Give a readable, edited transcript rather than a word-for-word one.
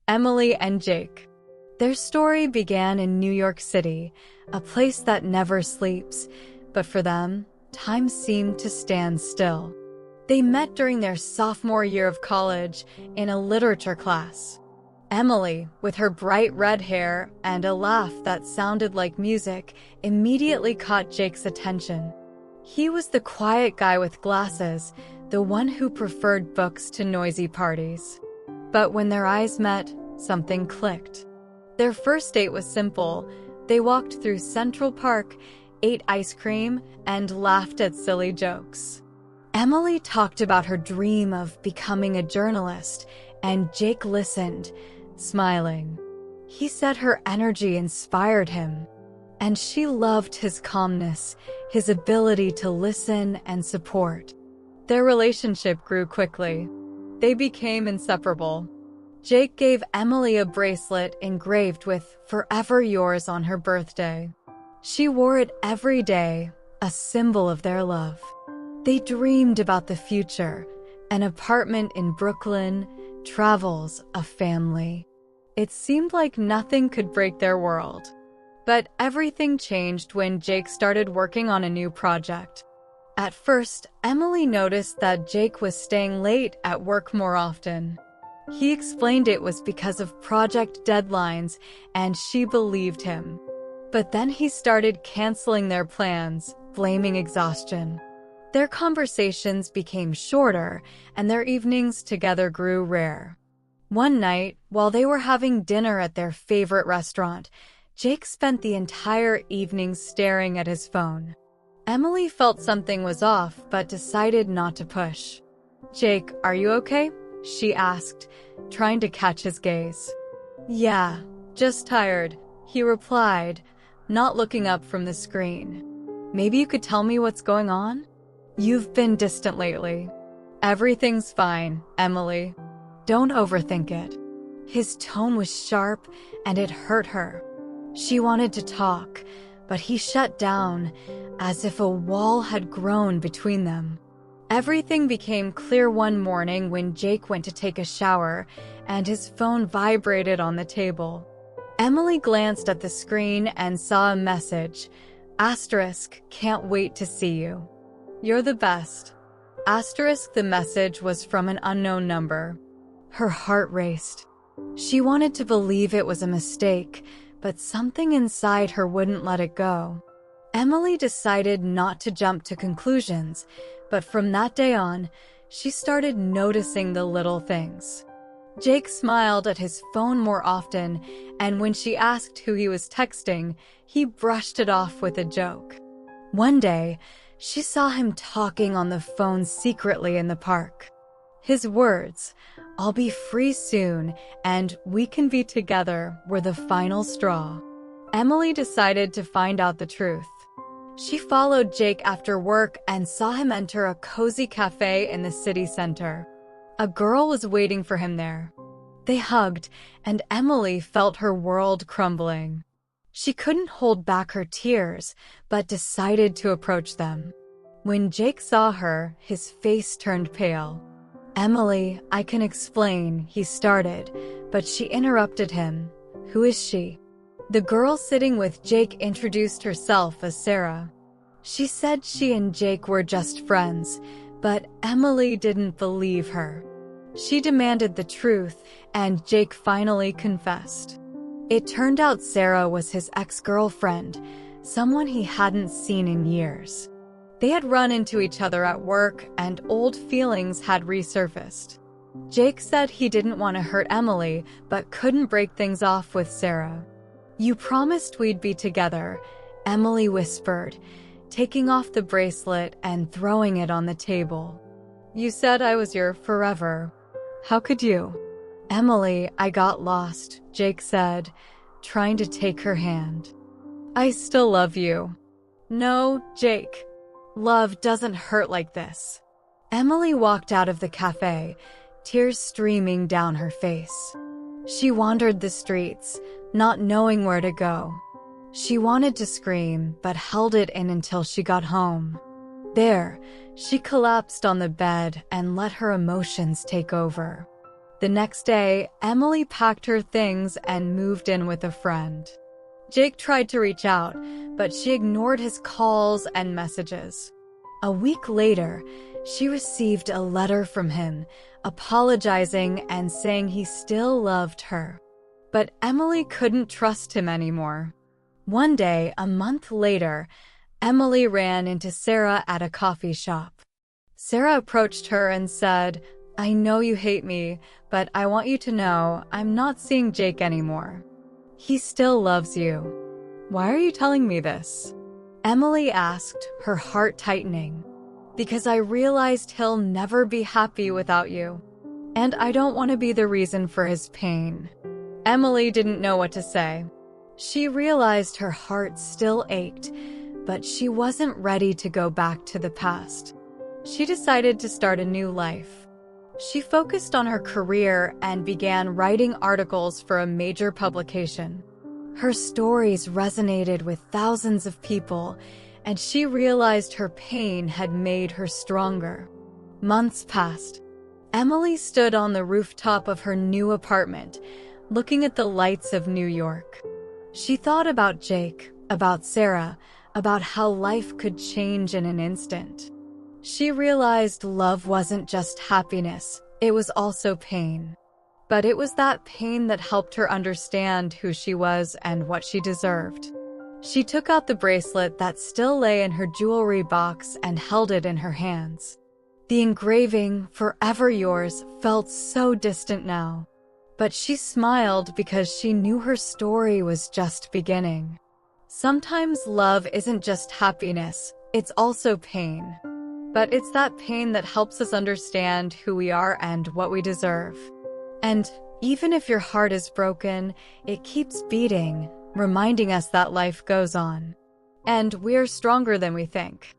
Emily and Jake. Their story began in New York City, a place that never sleeps, but for them, time seemed to stand still. They met during their sophomore year of college in a literature class. Emily, with her bright red hair and a laugh that sounded like music, immediately caught Jake's attention. He was the quiet guy with glasses, the one who preferred books to noisy parties. But when their eyes met, something clicked. Their first date was simple. They walked through Central Park, ate ice cream, and laughed at silly jokes. Emily talked about her dream of becoming a journalist, and Jake listened, smiling. He said her energy inspired him, and she loved his calmness, his ability to listen and support. Their relationship grew quickly. They became inseparable. Jake gave Emily a bracelet engraved with "Forever Yours" on her birthday. She wore it every day, a symbol of their love. They dreamed about the future, an apartment in Brooklyn, travels, a family. It seemed like nothing could break their world. But everything changed when Jake started working on a new project. At first, Emily noticed that Jake was staying late at work more often. He explained it was because of project deadlines, and she believed him. But then he started canceling their plans, blaming exhaustion. Their conversations became shorter, and their evenings together grew rare. One night, while they were having dinner at their favorite restaurant, Jake spent the entire evening staring at his phone. Emily felt something was off, but decided not to push. "Jake, are you okay?" she asked, trying to catch his gaze. "Yeah, just tired," he replied, not looking up from the screen. "Maybe you could tell me what's going on? You've been distant lately." "Everything's fine, Emily. Don't overthink it." His tone was sharp, and it hurt her. She wanted to talk, but he shut down, as if a wall had grown between them. Everything became clear one morning when Jake went to take a shower, and his phone vibrated on the table. Emily glanced at the screen and saw a message. Asterisk, "Can't wait to see you. You're the best." Asterisk, the message was from an unknown number. Her heart raced. She wanted to believe it was a mistake, but something inside her wouldn't let it go. Emily decided not to jump to conclusions, but from that day on, she started noticing the little things. Jake smiled at his phone more often, and when she asked who he was texting, he brushed it off with a joke. One day, she saw him talking on the phone secretly in the park. His words, "I'll be free soon," and "We can be together," were the final straw. Emily decided to find out the truth. She followed Jake after work and saw him enter a cozy cafe in the city center. A girl was waiting for him there. They hugged, and Emily felt her world crumbling. She couldn't hold back her tears, but decided to approach them. When Jake saw her, his face turned pale. "Emily, I can explain," he started, but she interrupted him. "Who is she?" The girl sitting with Jake introduced herself as Sarah. She said she and Jake were just friends, but Emily didn't believe her. She demanded the truth, and Jake finally confessed. It turned out Sarah was his ex-girlfriend, someone he hadn't seen in years. They had run into each other at work, and old feelings had resurfaced. Jake said he didn't want to hurt Emily, but couldn't break things off with Sarah. "You promised we'd be together," Emily whispered, taking off the bracelet and throwing it on the table. "You said I was your forever. How could you?" "Emily, I got lost," Jake said, trying to take her hand. "I still love you." "No, Jake. Love doesn't hurt like this." Emily walked out of the cafe, tears streaming down her face. She wandered the streets, not knowing where to go. She wanted to scream, but held it in until she got home. There, she collapsed on the bed and let her emotions take over. The next day, Emily packed her things and moved in with a friend. Jake tried to reach out, but she ignored his calls and messages. A week later, she received a letter from him, apologizing and saying he still loved her. But Emily couldn't trust him anymore. One day, a month later, Emily ran into Sarah at a coffee shop. Sarah approached her and said, "I know you hate me, but I want you to know I'm not seeing Jake anymore. He still loves you. Why are you telling me this?" Emily asked, her heart tightening. "Because I realized he'll never be happy without you, and I don't want to be the reason for his pain." Emily didn't know what to say. She realized her heart still ached, but she wasn't ready to go back to the past. She decided to start a new life. She focused on her career and began writing articles for a major publication. Her stories resonated with thousands of people, and she realized her pain had made her stronger. Months passed. Emily stood on the rooftop of her new apartment, looking at the lights of New York. She thought about Jake, about Sarah, about how life could change in an instant. She realized love wasn't just happiness, it was also pain. But it was that pain that helped her understand who she was and what she deserved. She took out the bracelet that still lay in her jewelry box and held it in her hands. The engraving, "Forever Yours," felt so distant now. But she smiled because she knew her story was just beginning. Sometimes love isn't just happiness, it's also pain. But it's that pain that helps us understand who we are and what we deserve. And even if your heart is broken, it keeps beating, reminding us that life goes on. And we're stronger than we think.